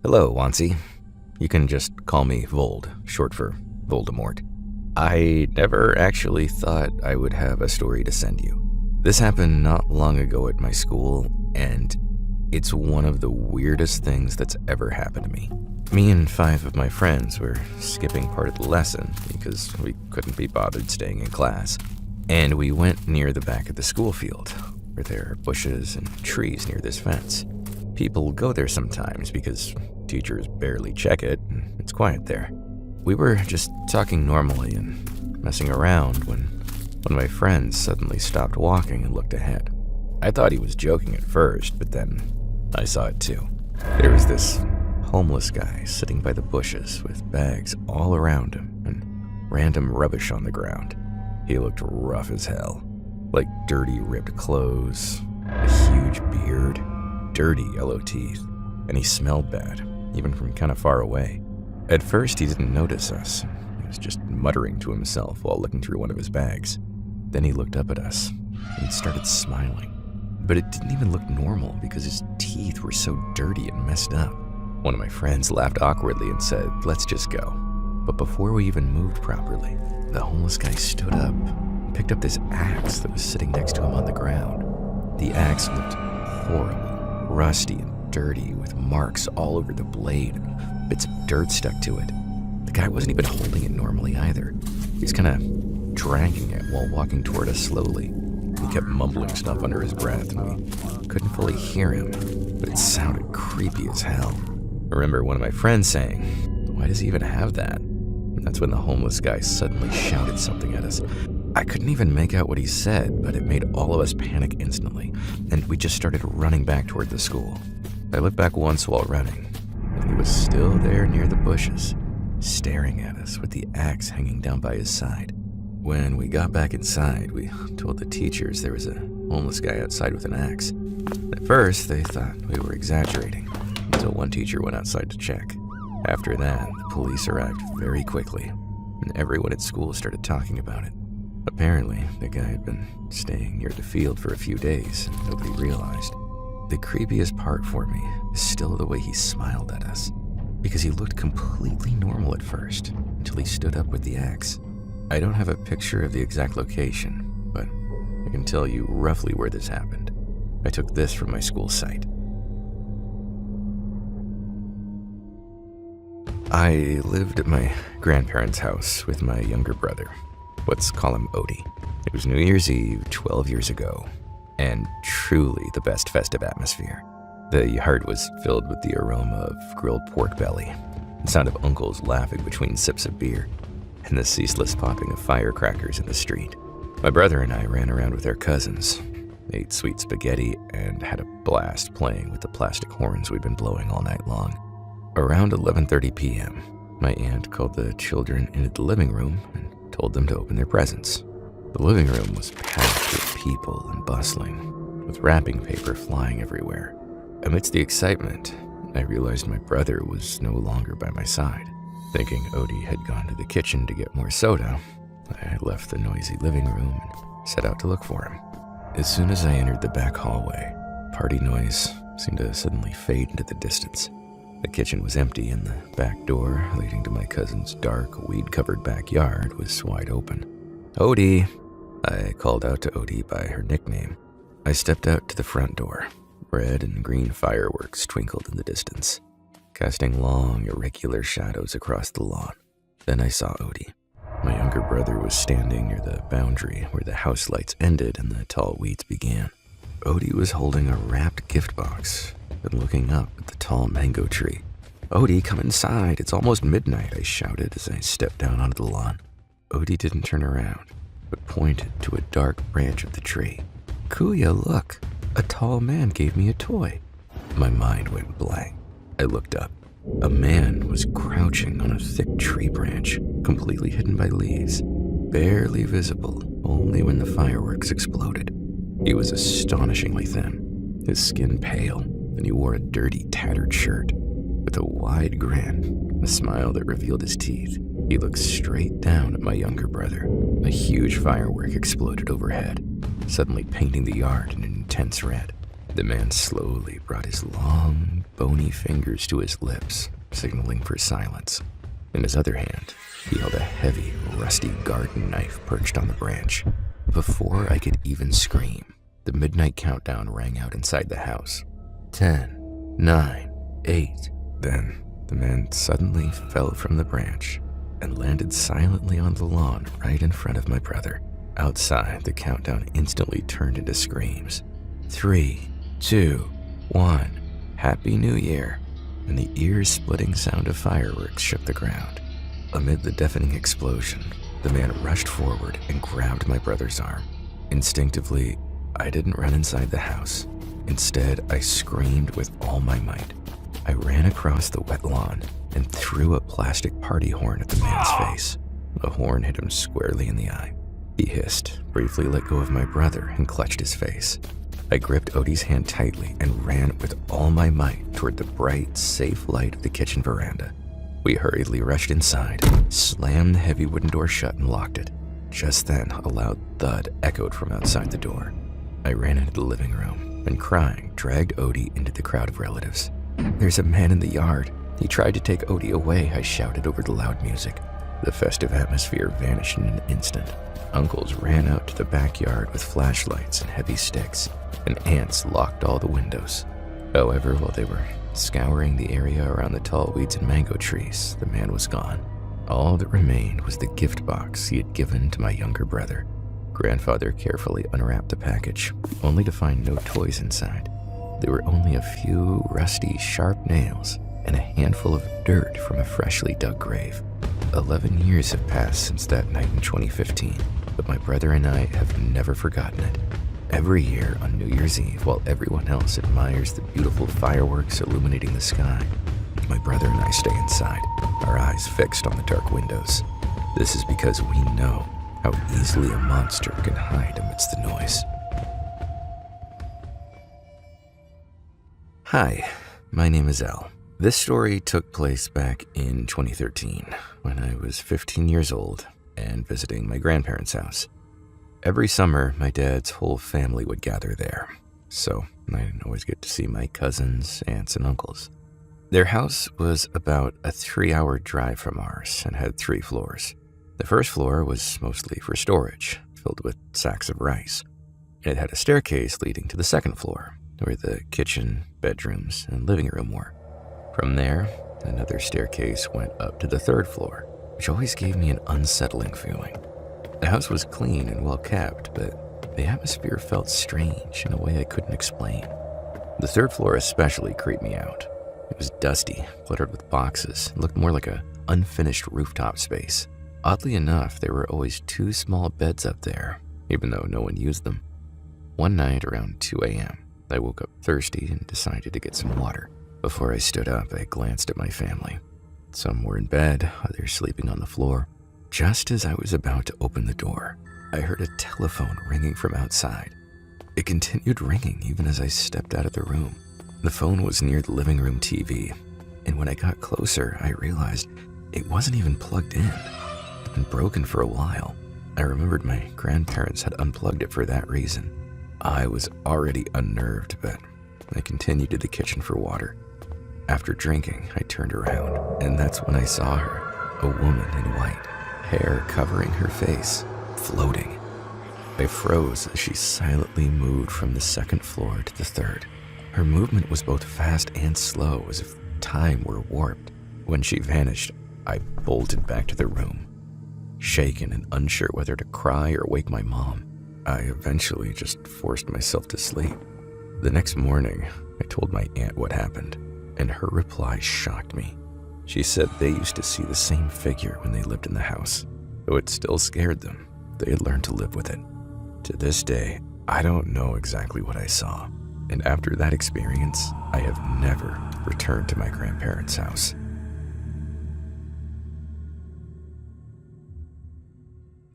Hello, Wansi. You can just call me Vold, short for Voldemort. I never actually thought I would have a story to send you. This happened not long ago at my school, and it's one of the weirdest things that's ever happened to me. Me and 5 of my friends were skipping part of the lesson because we couldn't be bothered staying in class. And we went near the back of the school field, where there are bushes and trees near this fence. People go there sometimes because teachers barely check it, and it's quiet there. We were just talking normally and messing around when one of my friends suddenly stopped walking and looked ahead. I thought he was joking at first, but then I saw it too. There was this homeless guy sitting by the bushes with bags all around him and random rubbish on the ground. He looked rough as hell, like dirty ripped clothes, a huge beard, dirty yellow teeth, and he smelled bad, even from kind of far away. At first, he didn't notice us. He was just muttering to himself while looking through one of his bags. Then he looked up at us, and he started smiling. But it didn't even look normal because his teeth were so dirty and messed up. One of my friends laughed awkwardly and said, "Let's just go." But before we even moved properly, the homeless guy stood up and picked up this axe that was sitting next to him on the ground. The axe looked horrible, rusty and dirty, with marks all over the blade and bits of dirt stuck to it. The guy wasn't even holding it normally either. He was kind of dragging it while walking toward us slowly. He kept mumbling stuff under his breath, and we couldn't fully hear him, but it sounded creepy as hell. I remember one of my friends saying, "Why does he even have that?" And that's when the homeless guy suddenly shouted something at us. I couldn't even make out what he said, but it made all of us panic instantly, and we just started running back toward the school. I looked back once while running, and he was still there near the bushes, staring at us with the axe hanging down by his side. When we got back inside, we told the teachers there was a homeless guy outside with an axe. At first, they thought we were exaggerating, until one teacher went outside to check. After that, the police arrived very quickly, and everyone at school started talking about it. Apparently, the guy had been staying near the field for a few days, and nobody realized. The creepiest part for me is still the way he smiled at us, because he looked completely normal at first, until he stood up with the axe. I don't have a picture of the exact location, but I can tell you roughly where this happened. I took this from my school site. I lived at my grandparents' house with my younger brother. Let's call him Odie. It was New Year's Eve 12 years ago, and truly the best festive atmosphere. The yard was filled with the aroma of grilled pork belly, the sound of uncles laughing between sips of beer, and the ceaseless popping of firecrackers in the street. My brother and I ran around with our cousins, ate sweet spaghetti, and had a blast playing with the plastic horns we'd been blowing all night long. Around 11:30 p.m., my aunt called the children into the living room and told them to open their presents. The living room was packed with people and bustling, with wrapping paper flying everywhere. Amidst the excitement, I realized my brother was no longer by my side. Thinking Odie had gone to the kitchen to get more soda, I left the noisy living room and set out to look for him. As soon as I entered the back hallway, party noise seemed to suddenly fade into the distance. The kitchen was empty, and the back door leading to my cousin's dark, weed-covered backyard was wide open. "Odie!" I called out to Odie by her nickname. I stepped out to the front door. Red and green fireworks twinkled in the distance, casting long, irregular shadows across the lawn. Then I saw Odie. My younger brother was standing near the boundary where the house lights ended and the tall weeds began. Odie was holding a wrapped gift box and looking up at the tall mango tree. "Odie, come inside. It's almost midnight," I shouted as I stepped down onto the lawn. Odie didn't turn around, but pointed to a dark branch of the tree. "Kuya, look. A tall man gave me a toy." My mind went blank. I looked up. A man was crouching on a thick tree branch, completely hidden by leaves, barely visible only when the fireworks exploded. He was astonishingly thin, his skin pale, and he wore a dirty, tattered shirt. With a wide grin, a smile that revealed his teeth, he looked straight down at my younger brother. A huge firework exploded overhead, suddenly painting the yard in an intense red. The man slowly brought his long, bony fingers to his lips, signaling for silence. In his other hand, he held a heavy, rusty garden knife perched on the branch. Before I could even scream, the midnight countdown rang out inside the house. 10, 9, 8. Then the man suddenly fell from the branch and landed silently on the lawn right in front of my brother. Outside, the countdown instantly turned into screams. 3, 2, 1. Happy New Year. And the ear-splitting sound of fireworks shook the ground. Amid the deafening explosion, the man rushed forward and grabbed my brother's arm. Instinctively, I didn't run inside the house. Instead, I screamed with all my might. I ran across the wet lawn and threw a plastic party horn at the man's face. The horn hit him squarely in the eye. He hissed, briefly let go of my brother, and clutched his face. I gripped Odie's hand tightly and ran with all my might toward the bright, safe light of the kitchen veranda. We hurriedly rushed inside, slammed the heavy wooden door shut, and locked it. Just then, a loud thud echoed from outside the door. I ran into the living room and, crying, dragged Odie into the crowd of relatives. "There's a man in the yard. He tried to take Odie away," I shouted over the loud music. The festive atmosphere vanished in an instant. Uncles ran out to the backyard with flashlights and heavy sticks, and aunts locked all the windows. However, while they were scouring the area around the tall weeds and mango trees, the man was gone. All that remained was the gift box he had given to my younger brother. Grandfather carefully unwrapped the package, only to find no toys inside. There were only a few rusty, sharp nails and a handful of dirt from a freshly dug grave. 11 years have passed since that night in 2015, but my brother and I have never forgotten it. Every year on New Year's Eve, while everyone else admires the beautiful fireworks illuminating the sky, my brother and I stay inside, our eyes fixed on the dark windows. This is because we know how easily a monster can hide amidst the noise. Hi, my name is Al. This story took place back in 2013, when I was 15 years old and visiting my grandparents' house. Every summer, my dad's whole family would gather there, so I didn't always get to see my cousins, aunts, and uncles. Their house was about a 3-hour drive from ours and had 3 floors. The first floor was mostly for storage, filled with sacks of rice. It had a staircase leading to the second floor, where the kitchen, bedrooms, and living room were. From there, another staircase went up to the 3rd floor, which always gave me an unsettling feeling. The house was clean and well kept, but the atmosphere felt strange in a way I couldn't explain. The 3rd floor especially creeped me out. It was dusty, cluttered with boxes, and looked more like an unfinished rooftop space. Oddly enough, there were always 2 small beds up there, even though no one used them. One night around 2 a.m., I woke up thirsty and decided to get some water. Before I stood up, I glanced at my family. Some were in bed, others sleeping on the floor. Just as I was about to open the door, I heard a telephone ringing from outside. It continued ringing even as I stepped out of the room. The phone was near the living room TV, and when I got closer, I realized it wasn't even plugged in. It had been broken for a while. I remembered my grandparents had unplugged it for that reason. I was already unnerved, but I continued to the kitchen for water. After drinking, I turned around, and that's when I saw her, a woman in white, hair covering her face, floating. I froze as she silently moved from the 2nd floor to the 3rd. Her movement was both fast and slow, as if time were warped. When she vanished, I bolted back to the room. Shaken and unsure whether to cry or wake my mom, I eventually just forced myself to sleep. The next morning, I told my aunt what happened, and her reply shocked me. She said they used to see the same figure when they lived in the house. Though it still scared them, they had learned to live with it. To this day, I don't know exactly what I saw, and after that experience, I have never returned to my grandparents' house.